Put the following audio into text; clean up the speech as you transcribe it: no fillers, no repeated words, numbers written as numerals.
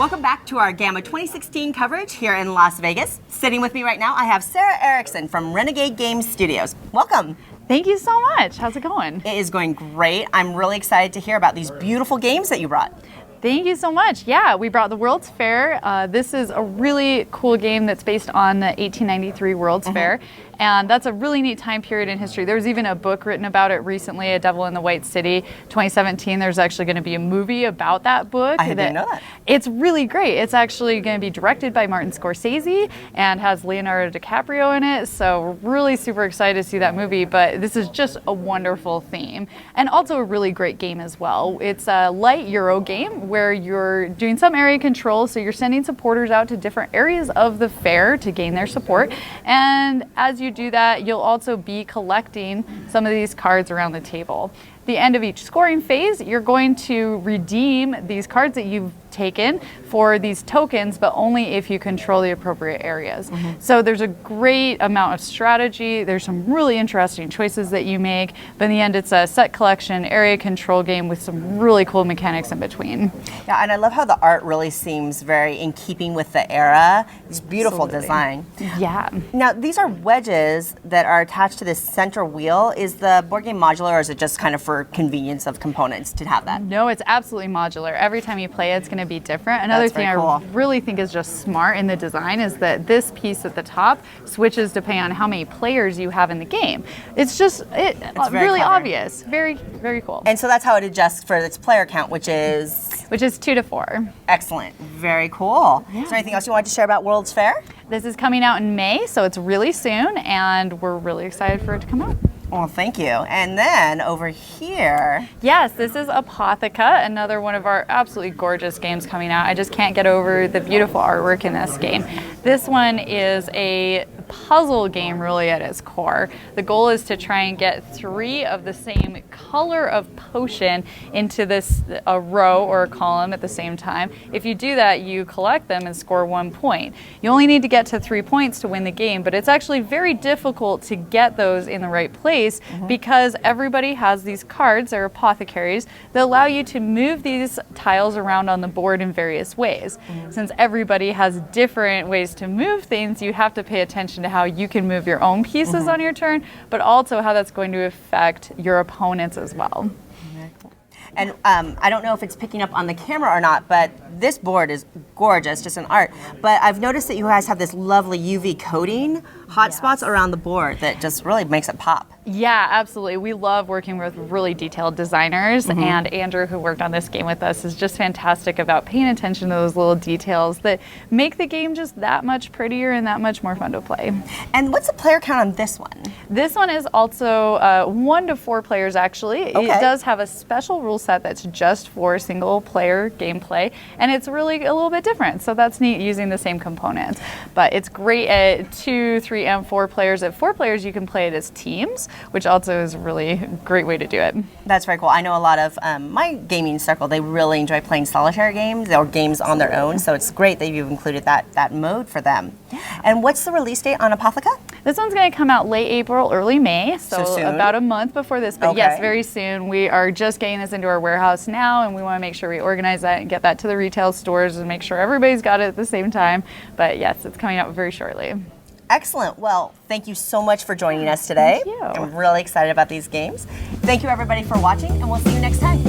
Welcome back to our GAMA 2016 coverage here in Las Vegas. Sitting with me right now, I have Sarah Erickson from Renegade Game Studios. Welcome. Thank you so much. How's it going? It is going great. I'm really excited to hear about these beautiful games that you brought. Thank you so much. Yeah, we brought the World's Fair. This is a really cool game that's based on the 1893 World's Fair. And that's a really neat time period in history. There was even a book written about it recently, A Devil in the White City, 2017. There's actually going to be a movie about that book. I didn't know that. It's really great. It's actually going to be directed by Martin Scorsese and has Leonardo DiCaprio in it. So we're really super excited to see that movie. But this is just a wonderful theme and also a really great game as well. It's a light Euro game where you're doing some area control. So you're sending supporters out to different areas of the fair to gain their support. And as you do that, you'll also be collecting some of these cards around the table. At the end of each scoring phase, you're going to redeem these cards that you've taken for these tokens, but only if you control the appropriate areas. So there's a great amount of strategy. There's some really interesting choices that you make, but in the end, it's a set collection, area control game with some really cool mechanics in between. Yeah, and I love how the art really seems very in keeping with the era. It's beautiful design. Yeah. Now, these are wedges that are attached to this center wheel. Is the board game modular, or is it just kind of for convenience of components to have that? No, it's absolutely modular. Every time you play it, it's going to be different. Another thing I really think is just smart in the design is that this piece at the top switches depending on how many players you have in the game. It's just really obvious. Very, very cool. And so that's how it adjusts for its player count, which is 2 to 4. Excellent. Very cool. Is there anything else you wanted to share about World's Fair? This is coming out in May, so it's really soon, and we're really excited for it to come out. Well, thank you. And then over here. Yes, this is Apotheca, another one of our absolutely gorgeous games coming out. I just can't get over the beautiful artwork in this game. This one is a puzzle game really at its core. The goal is to try and get 3 of the same color of potion into a row or a column at the same time. If you do that, you collect them and score 1 point. You only need to get to 3 points to win the game, but it's actually very difficult to get those in the right place because everybody has these cards, they're apothecaries, that allow you to move these tiles around on the board in various ways. Since everybody has different ways to move things, you have to pay attention to how you can move your own pieces on your turn, but also how that's going to affect your opponents as well. And I don't know if it's picking up on the camera or not, but this board is gorgeous, just an art. But I've noticed that you guys have this lovely UV coating hotspots around the board that just really makes it pop. Yeah, absolutely. We love working with really detailed designers, and Andrew, who worked on this game with us, is just fantastic about paying attention to those little details that make the game just that much prettier and that much more fun to play. And what's the player count on this one? This one is also 1 to 4 players, actually. Okay. It does have a special rule set that's just for single player gameplay, and it's really a little bit different, so that's neat using the same components. But it's great at 2, 3, and 4 players. At 4 players, you can play it as teams, which also is a really great way to do it. That's very cool. I know a lot of my gaming circle, they really enjoy playing solitaire games or games on their own, so it's great that you've included that mode for them. And what's the release date on Apotheca? This one's going to come out late April, early May, so soon? about a month before this, but yes, very soon. We are just getting this into our warehouse now, and we want to make sure we organize that and get that to the retail stores and make sure everybody's got it at the same time. But yes, it's coming out very shortly. Excellent. Well, thank you so much for joining us today. Thank you. I'm really excited about these games. Thank you, everybody, for watching, and we'll see you next time.